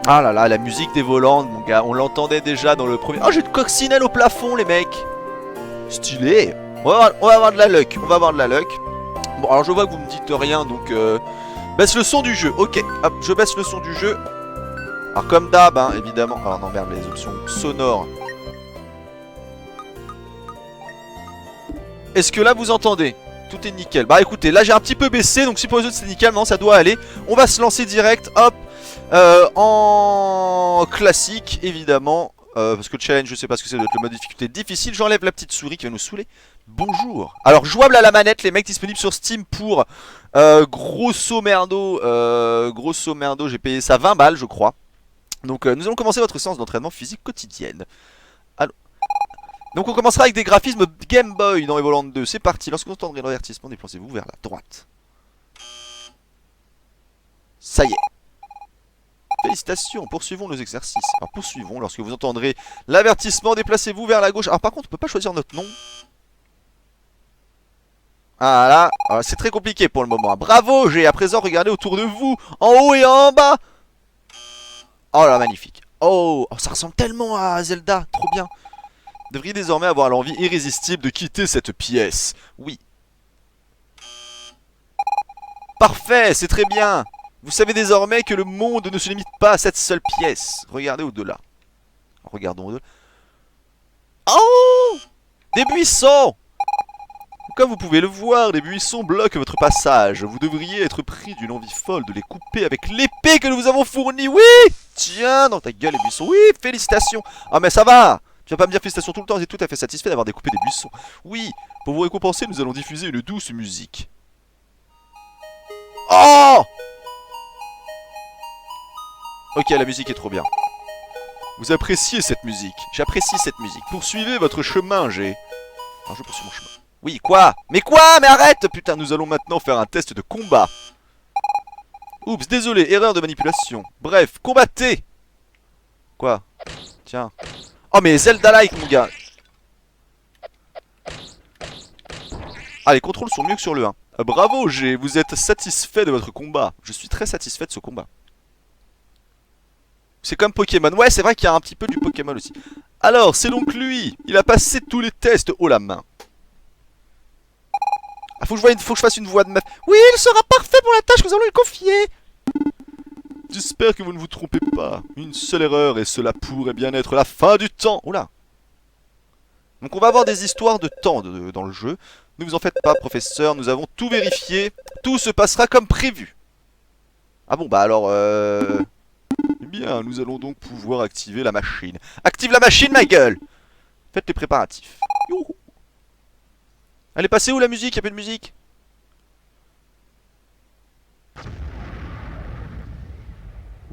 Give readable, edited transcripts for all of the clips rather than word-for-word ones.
Ah là là, la musique des volantes, mon gars, on l'entendait déjà dans le premier... Oh, j'ai une coccinelle au plafond, les mecs. Stylé. On va avoir de la luck, on va avoir de la luck. Bon, alors je vois que vous me dites rien, donc... Baisse le son du jeu, ok. Hop, je baisse le son du jeu. Alors comme d'hab, hein, évidemment... Alors non, merde, les options sonores. Est-ce que là, vous entendez? Tout est nickel. Bah écoutez, là j'ai un petit peu baissé, donc si pour les autres c'est nickel, maintenant ça doit aller. On va se lancer direct, hop, en classique, évidemment. Parce que challenge, je sais pas ce que c'est, doit être le mode difficulté difficile. J'enlève la petite souris qui va nous saouler. Bonjour. Alors, jouable à la manette, les mecs, disponibles sur Steam pour grosso merdo, j'ai payé ça 20 balles, je crois. Donc, nous allons commencer votre séance d'entraînement physique quotidienne. Alors, donc, on commencera avec des graphismes Game Boy dans Evoland 2. C'est parti. Lorsque vous entendrez l'avertissement, déplacez-vous vers la droite. Ça y est. Félicitations, poursuivons nos exercices. Alors poursuivons, lorsque vous entendrez l'avertissement, déplacez-vous vers la gauche. Alors par contre, on peut pas choisir notre nom. Ah là, c'est très compliqué pour le moment. Bravo, j'ai à présent regardé autour de vous, en haut et en bas. Oh là, magnifique. Oh, ça ressemble tellement à Zelda, trop bien. Vous devriez désormais avoir l'envie irrésistible de quitter cette pièce. Oui. Parfait, c'est très bien. Vous savez désormais que le monde ne se limite pas à cette seule pièce. Regardez au-delà. Regardons au-delà. Oh! Des buissons! Comme vous pouvez le voir, les buissons bloquent votre passage. Vous devriez être pris d'une envie folle de les couper avec l'épée que nous vous avons fournie. Oui! Tiens, dans ta gueule les buissons. Oui, félicitations. Ah mais ça va. Tu vas pas me dire félicitations tout le temps, t'es tout à fait satisfait d'avoir découpé des buissons. Oui, pour vous récompenser, nous allons diffuser une douce musique. Oh! Ok, la musique est trop bien. Vous appréciez cette musique. J'apprécie cette musique. Poursuivez votre chemin, j'ai... Alors je poursuis mon chemin. Oui, quoi? Mais quoi? Mais arrête! Putain, nous allons maintenant faire un test de combat. Oups, désolé, erreur de manipulation. Bref, combattez! Quoi? Tiens. Oh, mais Zelda-like, mon gars. Ah, les contrôles sont mieux que sur le 1. Bravo, G, vous êtes satisfait de votre combat. Je suis très satisfait de ce combat. C'est comme Pokémon. Ouais, c'est vrai qu'il y a un petit peu du Pokémon aussi. Alors, c'est donc lui. Il a passé tous les tests haut la main. Ah, faut que je fasse une voix de meuf. Oui, il sera parfait pour la tâche que nous allons lui confier. J'espère que vous ne vous trompez pas. Une seule erreur et cela pourrait bien être la fin du temps. Oula. Donc on va avoir des histoires de temps dans le jeu. Ne vous en faites pas, professeur. Nous avons tout vérifié. Tout se passera comme prévu. Ah bon, bah alors... Eh bien, nous allons donc pouvoir activer la machine. Active la machine, ma gueule! Faites les préparatifs. Youhou. Elle est passée où la musique? Y'a plus de musique?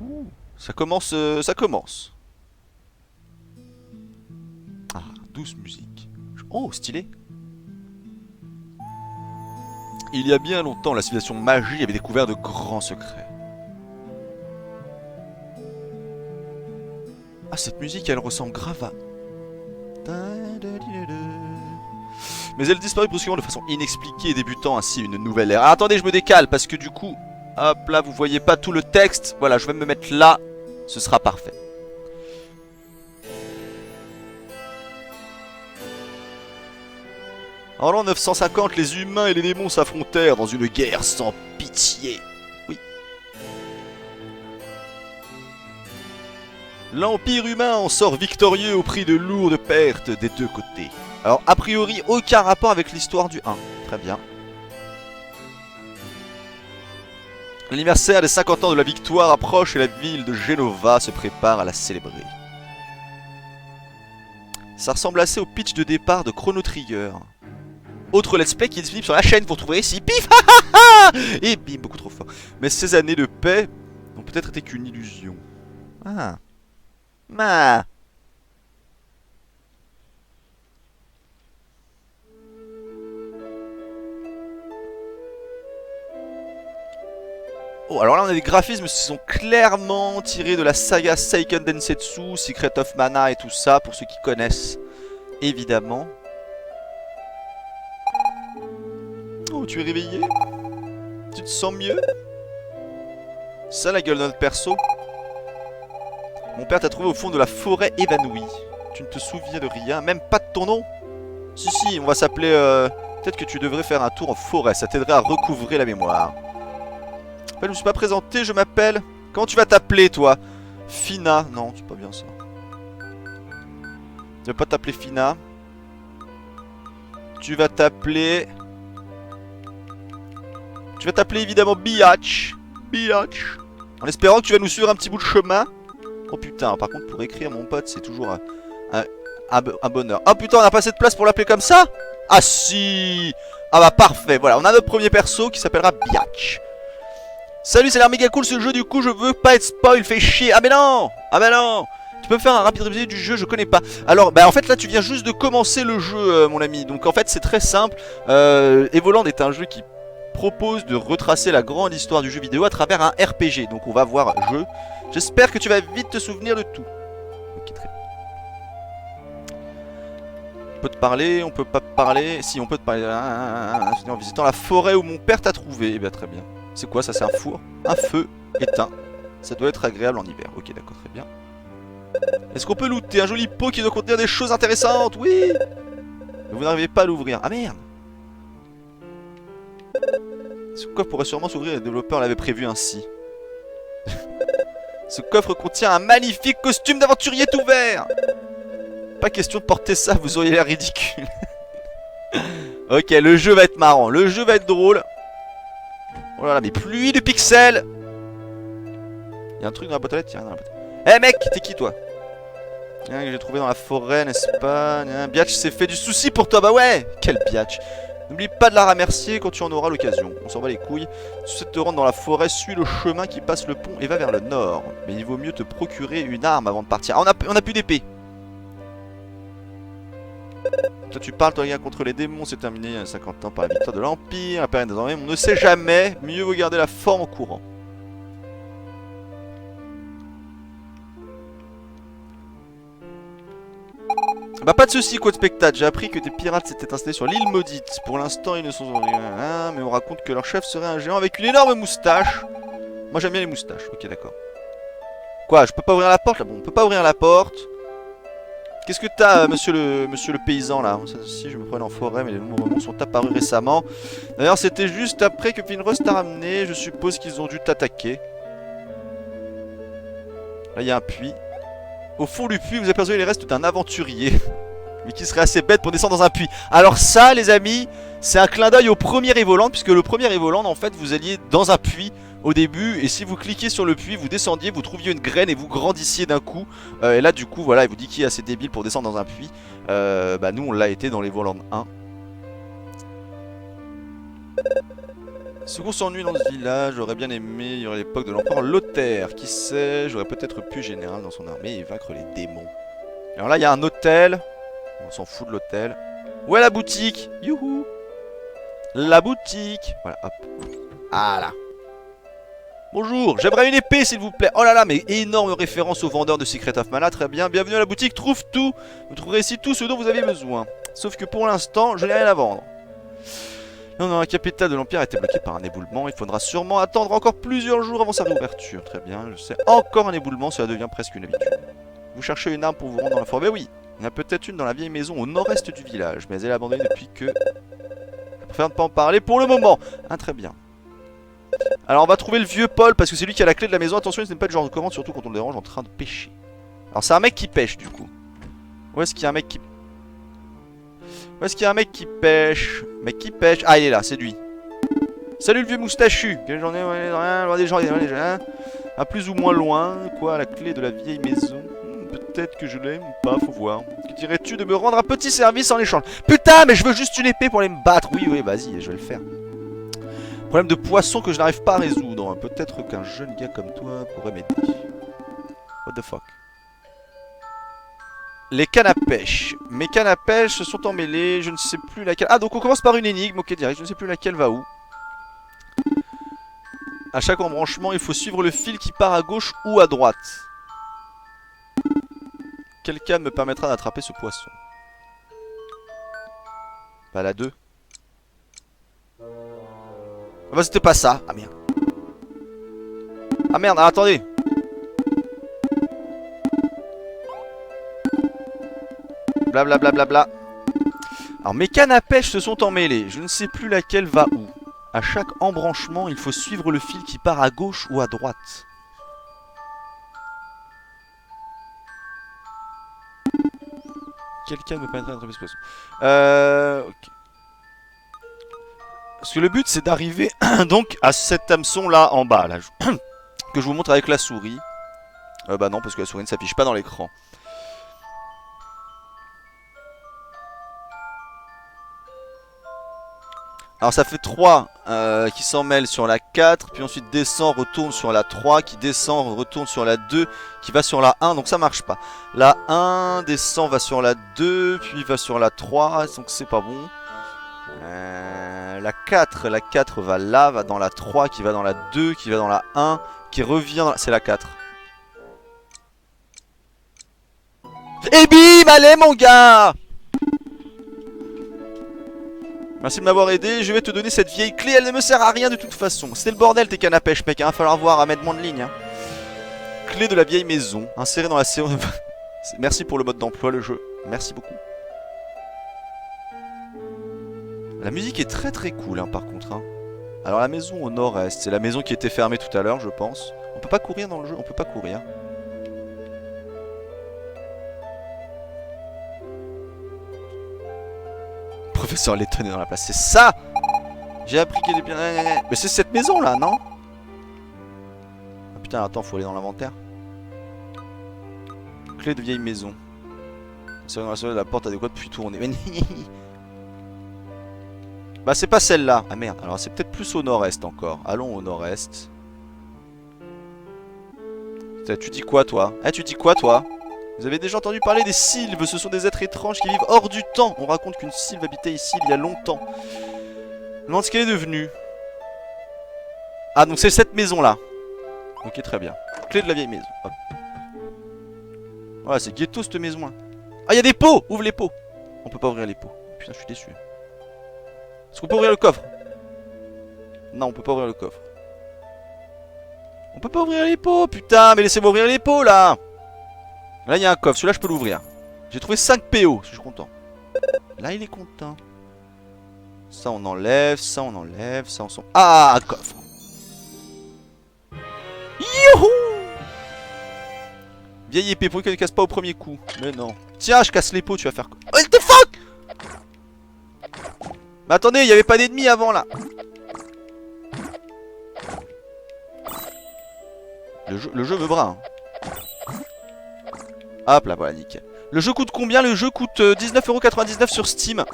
Ouh, ça commence, ça commence. Ah, douce musique. Oh, stylé. Il y a bien longtemps, la civilisation magie avait découvert de grands secrets. Ah, cette musique, elle ressemble grave à... Mais elle disparaît brusquement de façon inexpliquée, débutant ainsi une nouvelle ère. Ah, attendez, je me décale, parce que du coup... Hop, là, vous voyez pas tout le texte. Voilà, je vais me mettre là. Ce sera parfait. En l'an 950, les humains et les démons s'affrontèrent dans une guerre sans pitié. Oui. L'Empire humain en sort victorieux au prix de lourdes pertes des deux côtés. Alors, a priori, aucun rapport avec l'histoire du 1. Très bien. L'anniversaire des 50 ans de la victoire approche et la ville de Genova se prépare à la célébrer. Ça ressemble assez au pitch de départ de Chrono Trigger. Autre let's play qui est disponible sur la chaîne, vous retrouverez ici. Pif, ha ha ha. Et bim, beaucoup trop fort. Mais ces années de paix n'ont peut-être été qu'une illusion. Ah. Ah. Oh, alors là on a des graphismes qui sont clairement tirés de la saga Seiken Densetsu, Secret of Mana et tout ça, pour ceux qui connaissent, évidemment. Oh, tu es réveillé? Tu te sens mieux? Ça la gueule de notre perso? Mon père t'a trouvé au fond de la forêt évanoui. Tu ne te souviens de rien, même pas de ton nom? Si, si, on va s'appeler... Peut-être que tu devrais faire un tour en forêt, ça t'aiderait à recouvrer la mémoire. Je me suis pas présenté, je m'appelle... Comment tu vas t'appeler, toi? Fina. Non, c'est pas bien ça. Tu vas pas t'appeler Fina. Tu vas t'appeler... Tu vas t'appeler évidemment Biatch. Biatch. En espérant que tu vas nous suivre un petit bout de chemin. Oh putain, par contre pour écrire mon pote c'est toujours un bonheur. Oh putain, on a pas assez de place pour l'appeler comme ça? Ah si. Ah bah parfait, voilà, on a notre premier perso qui s'appellera Biatch. Salut, ça a l'air méga cool ce jeu, du coup je veux pas être spoil, fais chier. Ah mais non. Ah mais non. Tu peux me faire un rapide résumé du jeu, je connais pas. Alors, bah en fait là tu viens juste de commencer le jeu mon ami. Donc en fait c'est très simple. Evoland est un jeu qui propose de retracer la grande histoire du jeu vidéo à travers un RPG. Donc on va voir jeu. J'espère que tu vas vite te souvenir de tout. Ok, très bien. On peut te parler, on peut pas te parler. Si, on peut te parler. En visitant la forêt où mon père t'a trouvé. Eh bien très bien. C'est quoi ça? C'est un four? Un feu éteint. Ça doit être agréable en hiver. Ok, d'accord, très bien. Est-ce qu'on peut looter un joli pot qui doit contenir des choses intéressantes? Oui. Mais vous n'arrivez pas à l'ouvrir. Ah merde. Ce coffre pourrait sûrement s'ouvrir et le développeur l'avait prévu ainsi. Ce coffre contient un magnifique costume d'aventurier tout vert. Pas question de porter ça, vous auriez l'air ridicule. Ok, le jeu va être marrant, le jeu va être drôle. Oh là là, mais pluie de pixels. Y'a un truc dans la boîte à lettres, tiens, dans la boîte. Eh mec, t'es qui toi? Que j'ai trouvé dans la forêt, n'est-ce pas? Biatch s'est fait du souci pour toi, bah ouais. Quel Biatch. N'oublie pas de la remercier quand tu en auras l'occasion. On s'en va les couilles. Si tu souhaites te rendre dans la forêt, suis le chemin qui passe le pont et va vers le nord. Mais il vaut mieux te procurer une arme avant de partir. Ah, on a plus d'épée. Toi tu parles, toi les gars, contre les démons, c'est terminé il y a 50 ans par la victoire de l'Empire. La période désormais, on ne sait jamais. Mieux vaut garder la forme en courant. Bah pas de soucis, quoi de spectacle. J'ai appris que des pirates s'étaient installés sur l'île maudite. Pour l'instant ils ne sont rien, mais on raconte que leur chef serait un géant avec une énorme moustache. Moi j'aime bien les moustaches, ok d'accord. Quoi, je peux pas ouvrir la porte là? Bon, on peut pas ouvrir la porte. Qu'est-ce que t'as monsieur le paysan là? Si je me promène en forêt, mais les nouveaux monstres sont apparus récemment. D'ailleurs c'était juste après que Finrose t'a ramené. Je suppose qu'ils ont dû t'attaquer. Là il y a un puits. Au fond du puits, vous apercevez les restes d'un aventurier. Mais qui serait assez bête pour descendre dans un puits. Alors ça, les amis, c'est un clin d'œil au premier Evoland. Puisque le premier Evoland, en fait, vous alliez dans un puits au début. Et si vous cliquiez sur le puits, vous descendiez, vous trouviez une graine et vous grandissiez d'un coup. Et là, du coup, voilà, il vous dit qui est assez débile pour descendre dans un puits. Bah nous, on l'a été dans l'Evoland 1. Ce qu'on s'ennuie dans ce village, j'aurais bien aimé, il y aurait l'époque de l'empereur Lothaire. Qui sait, j'aurais peut-être pu général dans son armée et vaincre les démons. Alors là, il y a un hôtel. On s'en fout de l'hôtel. Où est la boutique? Youhou. La boutique. Voilà, hop. Voilà. Bonjour, j'aimerais une épée s'il vous plaît. Oh là là, mais énorme référence au vendeur de Secret of Mana. Très bien, bienvenue à la boutique Trouve Tout. Vous trouverez ici tout ce dont vous avez besoin. Sauf que pour l'instant, je n'ai rien à vendre. Non, non, la capitale de l'Empire a été bloquée par un éboulement. Il faudra sûrement attendre encore plusieurs jours avant sa réouverture. Très bien, je sais. Encore un éboulement, cela devient presque une habitude. Vous cherchez une arme pour vous rendre dans la forêt? Oui, il y en a peut-être une dans la vieille maison au nord-est du village. Mais elle est abandonnée depuis que... Je préfère ne pas en parler pour le moment. Ah, très bien. Alors on va trouver le vieux Paul parce que c'est lui qui a la clé de la maison. Attention, il n'est pas du genre de commande, surtout quand on le dérange en train de pêcher. Alors c'est un mec qui pêche du coup. Où est-ce qu'il y a un mec qui... Où est-ce qu'il y a un mec qui pêche? Mec qui pêche. Ah, il est là, c'est lui. Salut le vieux moustachu. Quelle journée, rien, loin des gens, hein. À plus ou moins loin, quoi, la clé de la vieille maison. Peut-être que je l'aime ou pas, faut voir. Que dirais-tu de me rendre un petit service en échange? Putain, mais je veux juste une épée pour aller me battre. Oui, oui, vas-y, je vais le faire. Problème de poisson que je n'arrive pas à résoudre. Peut-être qu'un jeune gars comme toi pourrait m'aider. What the fuck? Les cannes à pêche. Mes cannes à pêche se sont emmêlées. Je ne sais plus laquelle. Ah, donc on commence par une énigme. Ok, direct. Je ne sais plus laquelle va où. À chaque embranchement, il faut suivre le fil qui part à gauche ou à droite. Quelle canne me permettra d'attraper ce poisson? Bah, la 2. Ah bah, c'était pas ça. Ah merde. Ah merde, ah, attendez. Blablabla. Bla, bla, bla. Alors mes cannes à pêche se sont emmêlées. Je ne sais plus laquelle va où. À chaque embranchement, il faut suivre le fil qui part à gauche ou à droite. Quelqu'un me permettrait d'attraper ce poisson. Ok. Parce que le but c'est d'arriver donc à cet hameçon là en bas là, que je vous montre avec la souris. Bah non, parce que la souris ne s'affiche pas dans l'écran. Alors ça fait 3 qui s'en mêlent sur la 4, puis ensuite descend, retourne sur la 3, qui descend, retourne sur la 2, qui va sur la 1, donc ça marche pas. La 1 descend, va sur la 2, puis va sur la 3, donc c'est pas bon. La 4 va là, va dans la 3, qui va dans la 2, qui va dans la 1, qui revient dans la... C'est la 4. Et bim, allez mon gars! Merci de m'avoir aidé, je vais te donner cette vieille clé, elle ne me sert à rien de toute façon. C'était le bordel tes cannes à pêche mec, il va falloir voir amènement de ligne. Hein. Clé de la vieille maison, insérée dans la série... Merci pour le mode d'emploi le jeu, merci beaucoup. La musique est très très cool hein, par contre. Hein. Alors la maison au nord-est, c'est la maison qui était fermée tout à l'heure je pense. On peut pas courir dans le jeu, on peut pas courir. Professeur Letton est dans la place, c'est ça. J'ai appris qu'il est bien... Mais c'est cette maison là, non? Ah putain, attends, faut aller dans l'inventaire. Clé de vieille maison. C'est dans la porte adéquate puis tourner. Bah c'est pas celle-là. Ah merde, alors c'est peut-être plus au nord-est encore. Allons au nord-est. Tu dis quoi toi? Eh tu dis quoi toi? Vous avez déjà entendu parler des sylves? Ce sont des êtres étranges qui vivent hors du temps. On raconte qu'une sylve habitait ici il y a longtemps. Demande ce qu'elle est devenue. Ah donc c'est cette maison là. Ok très bien. Clé de la vieille maison. Hop. Ouais c'est ghetto cette maison là. Ah il y a des pots. Ouvre les pots. On peut pas ouvrir les pots. Putain je suis déçu. Est-ce qu'on peut ouvrir le coffre? Non on peut pas ouvrir le coffre. On peut pas ouvrir les pots. Putain mais laissez-moi ouvrir les pots là. Là il y a un coffre, celui-là je peux l'ouvrir. J'ai trouvé 5 PO, je suis content. Là il est content. Ça on enlève, ça on enlève, ça on s'en... Ah un coffre. Youhou. Vieille épée, pour qu'elle ne casse pas au premier coup. Mais non. Tiens je casse les pots, tu vas faire quoi? What the fuck? Mais attendez, il n'y avait pas d'ennemis avant là. Le jeu me bras. Hein. Hop là, voilà, nickel. Le jeu coûte combien? Le jeu coûte 19,99€ sur Steam.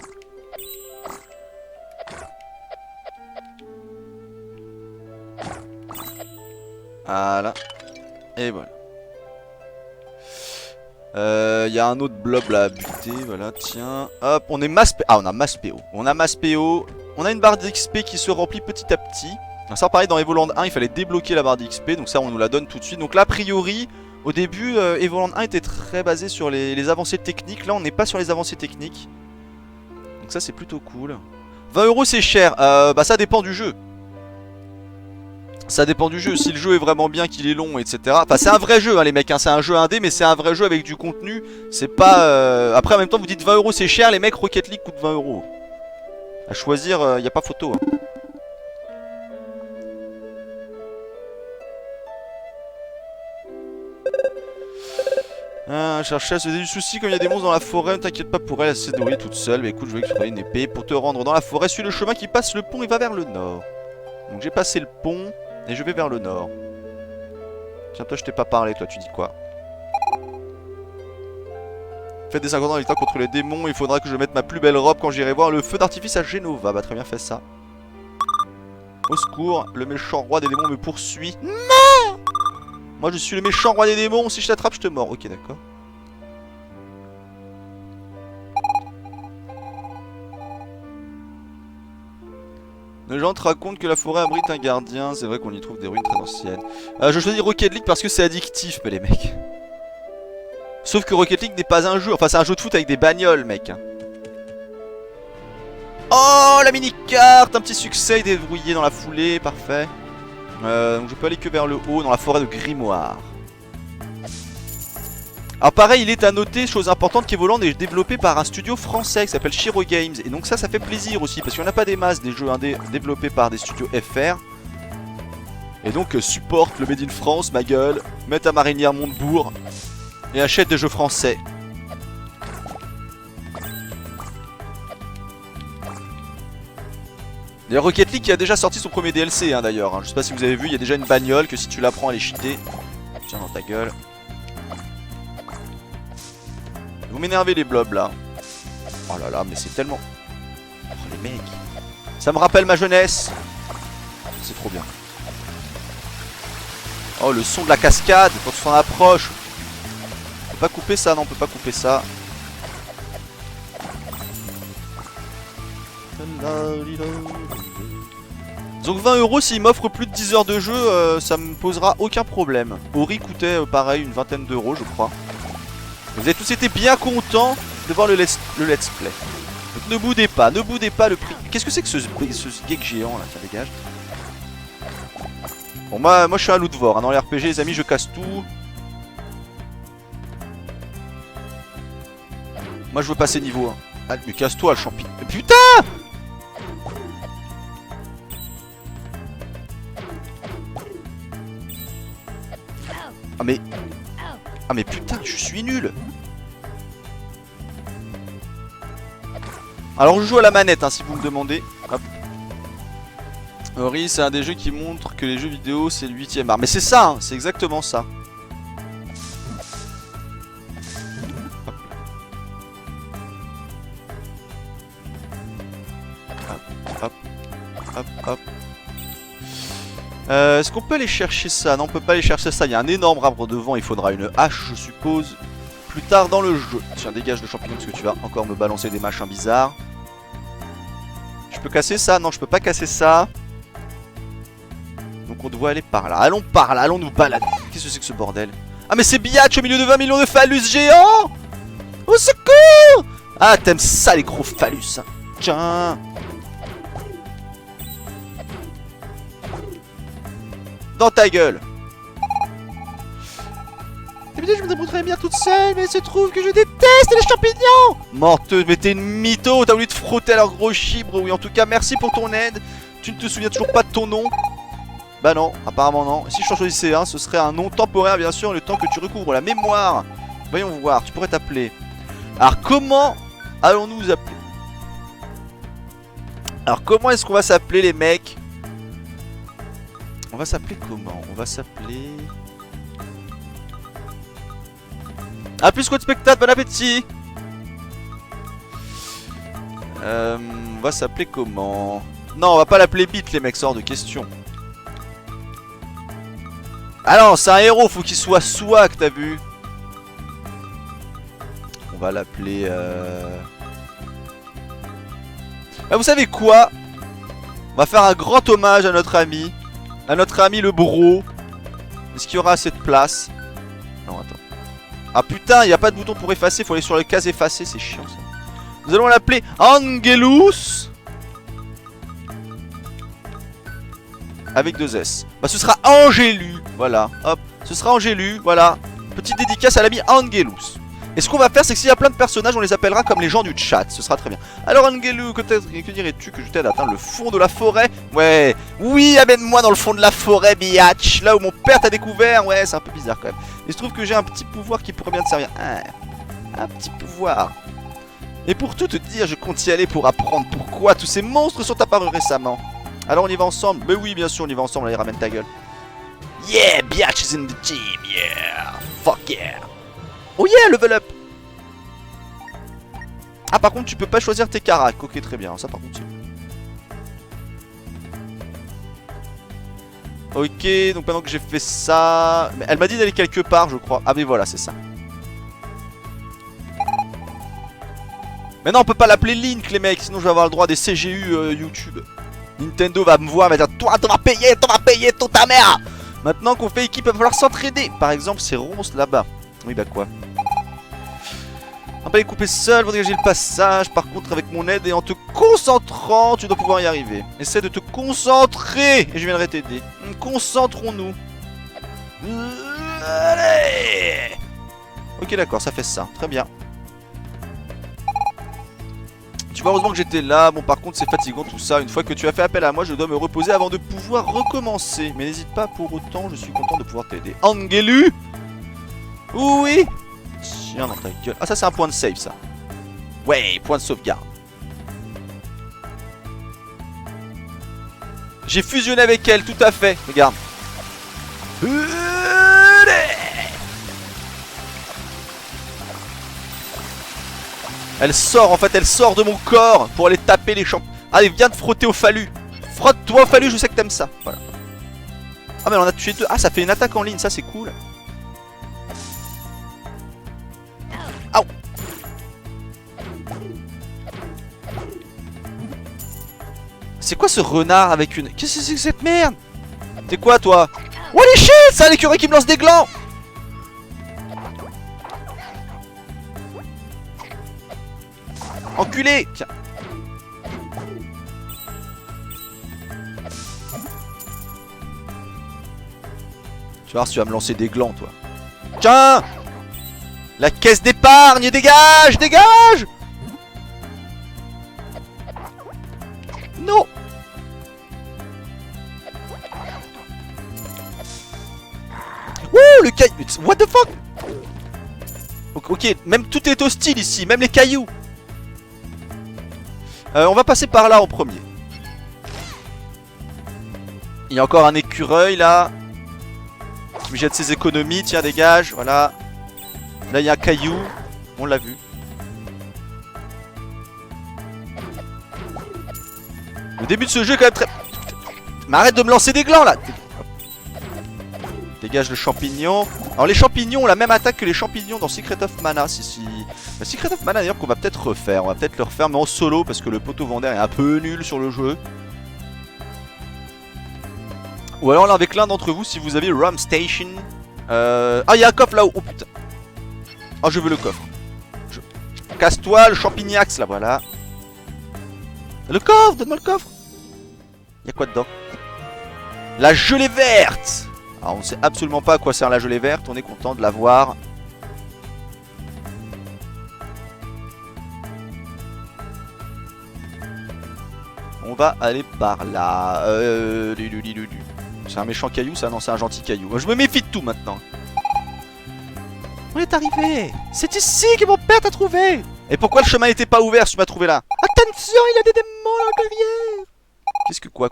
Voilà. Et voilà. Il y a un autre blob là à buter, voilà, tiens. Hop, on est mass PO. Ah, on a mass PO. On a mass PO. On a une barre d'XP qui se remplit petit à petit. Alors ça, pareil, dans Evoland 1, il fallait débloquer la barre d'XP. Donc ça, on nous la donne tout de suite. Donc là, a priori... Au début, Evoland 1 était très basé sur les avancées techniques. Là, on n'est pas sur les avancées techniques. Donc ça, c'est plutôt cool. 20€ c'est cher. Bah ça dépend du jeu. Ça dépend du jeu. Si le jeu est vraiment bien, qu'il est long, etc. Enfin, c'est un vrai jeu, hein, les mecs. Hein. C'est un jeu indé, mais c'est un vrai jeu avec du contenu. C'est pas... Après, en même temps, vous dites 20€ c'est cher. Les mecs, Rocket League coûte 20€. À choisir, il n'y a pas photo. Hein. Chercher à se du souci comme il y a des monstres dans la forêt. Ne t'inquiète pas pour elle, elle s'est débrouillée toute seule. Mais écoute, je voulais que tu trouves une épée. Pour te rendre dans la forêt, suis le chemin qui passe le pont et va vers le nord. Donc j'ai passé le pont et je vais vers le nord. Tiens, toi, je t'ai pas parlé. Toi, tu dis quoi? Faites des 50 ans victoire contre les démons. Il faudra que je mette ma plus belle robe quand j'irai voir le feu d'artifice à Genova. Bah, très bien, fais ça. Au secours, le méchant roi des démons me poursuit. Non! Moi je suis le méchant roi des démons, si je t'attrape je te mords. Ok d'accord. Les gens te racontent que la forêt abrite un gardien. C'est vrai qu'on y trouve des ruines très anciennes. Je choisis Rocket League parce que c'est addictif mais les mecs. Sauf que Rocket League n'est pas un jeu. Enfin c'est un jeu de foot avec des bagnoles mec. Oh la mini-carte. Un petit succès déverrouillé dans la foulée. Parfait. Donc je peux aller que vers le haut, dans la forêt de Grimoire. Alors pareil, il est à noter, chose importante, qu'Evoland est développé par un studio français qui s'appelle Shiro Games. Et donc ça fait plaisir aussi, parce qu'il n'y en a pas des masses des jeux indés développés par des studios FR. Et donc supporte le Made in France, ma gueule, mets ta marinière Montebourg et achète des jeux français. D'ailleurs Rocket League qui a déjà sorti son premier DLC hein, d'ailleurs. Je sais pas si vous avez vu, il y a déjà une bagnole que si tu la prends elle est cheatée. Tiens dans ta gueule. Vous m'énervez les blobs là. Oh là là mais c'est tellement... Oh les mecs. Ça me rappelle ma jeunesse. C'est trop bien. Oh le son de la cascade quand on s'en approche. On peut pas couper ça, non on peut pas couper ça. Donc 20 € s'il m'offre plus de 10 heures de jeu, ça me posera aucun problème. Ori coûtait pareil une vingtaine d'euros je crois. Vous avez tous été bien contents de voir le let's play. Donc ne boudez pas le prix. Qu'est-ce que c'est que ce geek géant là, ça dégage. Bon moi je suis un loot-vor, hein. Dans les RPG les amis je casse tout. Moi je veux passer niveau 1. Ah mais casse-toi le champignon. Putain! Ah mais putain, je suis nul. Alors je joue à la manette hein, si vous me demandez. Hop. Ori c'est un des jeux qui montre que les jeux vidéo c'est le 8ème art. Mais c'est ça, hein, c'est exactement ça. Hop. Hop. Hop. Hop. Est-ce qu'on peut aller chercher ça? Non on peut pas aller chercher ça, il y a un énorme arbre devant, il faudra une hache je suppose plus tard dans le jeu. Tiens dégage le champignon parce que tu vas encore me balancer des machins bizarres. Je peux casser ça? Non je peux pas casser ça. Donc on doit aller par là, allons par là, allons nous balader. Qu'est-ce que c'est que ce bordel? Ah mais c'est Biatch au milieu de 20 millions de phallus géants. Au secours! Ah t'aimes ça les gros phallus hein. Tiens. Dans ta gueule. D'habitude je me débrouillerais bien toute seule, mais il se trouve que je déteste les champignons. Menteuse, mais t'es une mytho, t'as voulu te frotter à leur gros chibre. Oui en tout cas merci pour ton aide. Tu ne te souviens toujours pas de ton nom? Bah non, apparemment non. Si je t'en choisissais un, ce serait un nom temporaire bien sûr, le temps que tu recouvres la mémoire. Voyons voir, tu pourrais t'appeler. Alors comment allons-nous nous appeler? Alors comment est-ce qu'on va s'appeler les mecs? On va s'appeler comment? On va s'appeler... A plus quoi de spectacle, bon appétit. On va s'appeler comment? Non, on va pas l'appeler Beat les mecs, hors de question. Ah non, c'est un héros, faut qu'il soit swag, t'as vu? On va l'appeler... Ah, vous savez quoi? On va faire un grand hommage à notre ami. À notre ami le bro. Est-ce qu'il y aura assez de place? Non, attends. Ah putain, il n'y a pas de bouton pour effacer, faut aller sur le case effacer, c'est chiant ça. Nous allons l'appeler Angelus. Avec 2 S. Bah ce sera Angelu, voilà, hop. Ce sera Angelu, voilà. Petite dédicace à l'ami Angelus. Et ce qu'on va faire, c'est que s'il y a plein de personnages, on les appellera comme les gens du chat. Ce sera très bien. Alors Angelu, que dirais-tu que je t'aide à atteindre le fond de la forêt? Ouais. Oui, amène-moi dans le fond de la forêt, biatch. Là où mon père t'a découvert. Ouais, c'est un peu bizarre quand même. Il se trouve que j'ai un petit pouvoir qui pourrait bien te servir. Un petit pouvoir. Et pour tout te dire, je compte y aller pour apprendre pourquoi tous ces monstres sont apparus récemment. Alors on y va ensemble? Mais oui, bien sûr, on y va ensemble. Allez, ramène ta gueule. Yeah, biatch is in the team. Yeah. Fuck yeah. Oh yeah, level up. Ah par contre tu peux pas choisir tes caracs. Ok très bien, ça par contre c'est... Ok, donc maintenant que j'ai fait ça... Mais elle m'a dit d'aller quelque part je crois. Ah mais voilà c'est ça. Mais non on peut pas l'appeler Link les mecs, sinon je vais avoir le droit des CGU YouTube. Nintendo va me voir, va dire toi t'en vas payer ton ta mère. Maintenant qu'on fait équipe, il va falloir s'entraider. Par exemple ces ronces là-bas. Oui bah quoi? On va pas les couper seul pour dégager le passage. Par contre avec mon aide et en te concentrant tu dois pouvoir y arriver. Essaie de te concentrer et je viendrai t'aider. Concentrons-nous. Allez. Ok Ok, d'accord, ça fait ça. Très bien. Tu vois, heureusement que j'étais là. Bon, par contre, c'est fatigant tout ça. Une fois que tu as fait appel à moi, je dois me reposer avant de pouvoir recommencer. Mais n'hésite pas, pour autant, je suis content de pouvoir t'aider. Angelu! Oui! Tiens dans ta gueule. Ah, ça, c'est un point de save, ça. Ouais, point de sauvegarde. J'ai fusionné avec elle, tout à fait. Regarde. Elle sort, en fait, elle sort de mon corps pour aller taper les champs. Allez, viens te frotter au fallu. Frotte-toi au fallu, je sais que t'aimes ça. Voilà. Ah, mais on a tué deux. Ah, ça fait une attaque en ligne, ça c'est cool. Aouh. C'est quoi ce renard avec une... Qu'est-ce que c'est que cette merde? T'es quoi, toi? What les shit? C'est un écureuil qui me lance des glands. Enculé! Tiens. Tu vas voir si tu vas me lancer des glands, toi. Tiens! La caisse d'épargne, dégage! Dégage! Non! Wouh! Le caillou! What the fuck? Ok, même tout est hostile ici, même les cailloux. On va passer par là en premier. Il y a encore un écureuil là qui me jette ses économies. Tiens, dégage, voilà. Là il y a un caillou. On l'a vu. Le début de ce jeu est quand même très... Mais arrête de me lancer des glands là. Dégage le champignon. Alors les champignons ont la même attaque que les champignons dans Secret of Mana. Si. Le Secret of Mana d'ailleurs qu'on va peut-être refaire. On va peut-être le refaire mais en solo parce que le poteau vendeur est un peu nul sur le jeu. Ou alors là avec l'un d'entre vous si vous avez Rum Station. Ah il y a un coffre là-haut. Oh putain. Oh je veux le coffre. Casse-toi le champignax là voilà. Le coffre, donne-moi le coffre. Il y a quoi dedans? La gelée verte. Alors on ne sait absolument pas à quoi sert la gelée verte, on est content de la voir. On va aller par là. C'est un méchant caillou ça? Non c'est un gentil caillou. Moi, je me méfie de tout maintenant. On est arrivé. C'est ici que mon père t'a trouvé. Et pourquoi le chemin n'était pas ouvert si tu m'as trouvé là? Attention, il y a des démons dans la carrière. Qu'est-ce que quoi?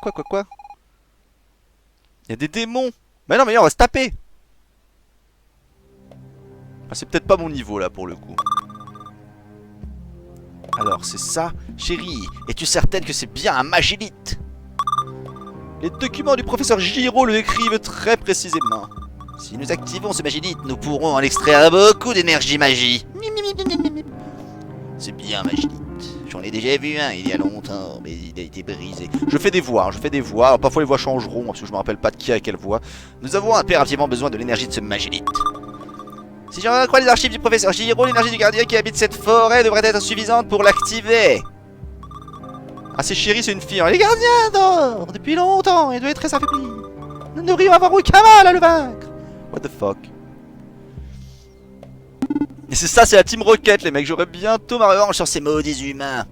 Il y a des démons. Mais non mais on va se taper. Ah, c'est peut-être pas mon niveau là pour le coup. Alors c'est ça. Chérie, es-tu certaine que c'est bien un magélite? Les documents du professeur Giraud le décrivent très précisément. Si nous activons ce magélite, nous pourrons en extraire beaucoup d'énergie magie. C'est bien magélite. J'en ai déjà vu un il y a longtemps, mais il a été brisé. Je fais des voix. Alors, parfois les voix changeront, parce que je me rappelle pas de qui a quelle voix. Nous avons impérativement besoin de l'énergie de ce magélite. Si j'en crois les archives du professeur Giraud, l'énergie du gardien qui habite cette forêt devrait être suffisante pour l'activer. Ah c'est chéri, c'est une fille. Les gardiens dorment depuis longtemps, il doit être très affaibli. Nous ne devrions avoir aucun mal à le vaincre. What the fuck. Et c'est ça, c'est la Team Rocket les mecs, j'aurai bientôt ma revanche sur ces maudits humains.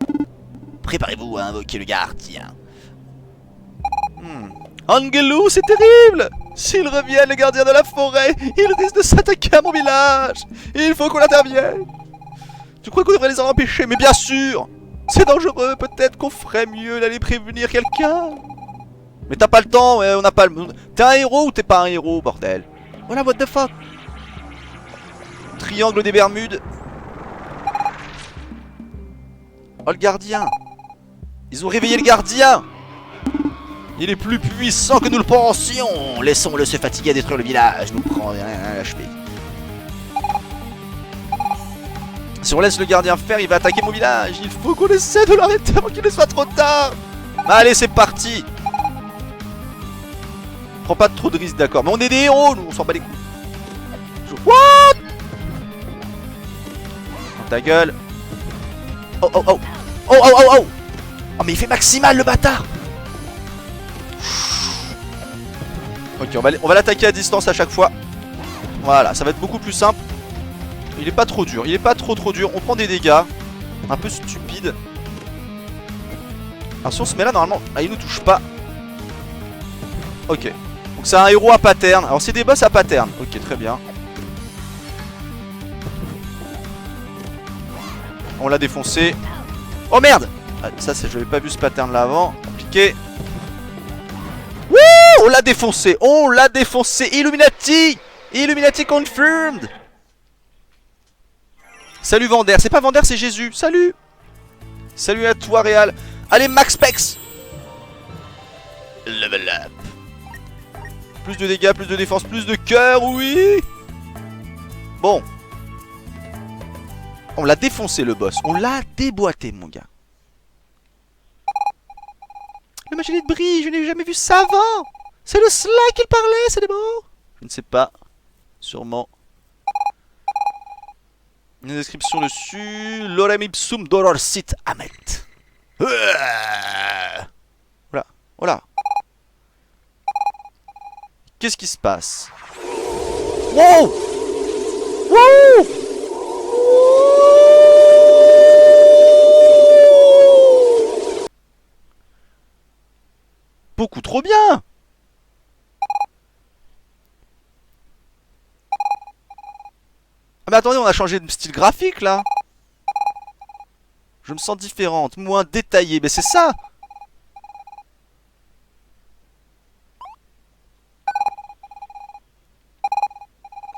Préparez-vous à invoquer le gardien. Angelou, c'est terrible. S'ils reviennent, le gardien de la forêt, ils risquent de s'attaquer à mon village. Il faut qu'on intervienne. Tu crois qu'on devrait les en empêcher? Mais bien sûr. C'est dangereux, peut-être qu'on ferait mieux d'aller prévenir quelqu'un. Mais t'as pas le temps, on n'a pas le... T'es un héros ou t'es pas un héros, bordel? Voilà, what the fuck. Triangle des Bermudes. Oh, le gardien. Ils ont réveillé le gardien. Il est plus puissant que nous le pensions. Laissons-le se fatiguer à détruire le village. Nous prend rien à HP. Si on laisse le gardien faire, il va attaquer mon village. Il faut qu'on essaie de l'arrêter avant qu'il ne soit trop tard. Allez, c'est parti. Prends pas trop de risques, d'accord. Mais on est des héros, nous, on s'en bat les couilles. What? Dans ta gueule. Oh, oh, oh. Oh, oh, oh, oh. Oh, mais il fait maximal, le bâtard. Ok, on va l'attaquer à distance à chaque fois. Voilà, ça va être beaucoup plus simple. Il est pas trop dur. Il est pas trop dur. On prend des dégâts. Un peu stupide. Alors si on se met là, normalement... Ah, il nous touche pas. Ok. Donc c'est un héros à pattern. Alors c'est des boss à pattern. Ok, très bien. On l'a défoncé. Oh merde! Ah, ça, je n'avais pas vu ce pattern là avant. Compliqué. Wouh! On l'a défoncé! On l'a défoncé! Illuminati! Illuminati confirmed! Salut Vander! C'est pas Vander, c'est Jésus! Salut! Salut à toi, Réal! Allez, Max Pex! Level up! Plus de dégâts, plus de défense, plus de cœur, oui! Bon. On l'a défoncé le boss. On l'a déboîté, mon gars. Le machinet de bris, je n'ai jamais vu ça avant. C'est le Sly qu'il parlait, c'est des mots. Je ne sais pas. Sûrement. Une description dessus. Lorem ipsum dolor sit amet. Voilà. Voilà. Qu'est-ce qui se passe? Wow! Wow! Beaucoup trop bien! Ah mais attendez, on a changé de style graphique là. Je me sens différente, moins détaillée, mais c'est ça!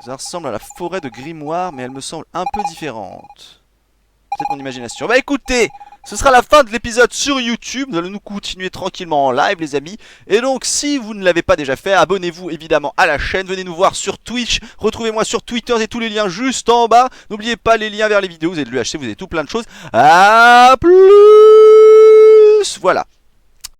Ça ressemble à la forêt de Grimoire, mais elle me semble un peu différente. Peut-être mon imagination. Bah écoutez, ce sera la fin de l'épisode sur YouTube. Nous allons nous continuer tranquillement en live, les amis. Et donc, si vous ne l'avez pas déjà fait, abonnez-vous évidemment à la chaîne. Venez nous voir sur Twitch. Retrouvez-moi sur Twitter et tous les liens juste en bas. N'oubliez pas les liens vers les vidéos. Vous avez de l'UHC, vous avez tout plein de choses. A plus! Voilà.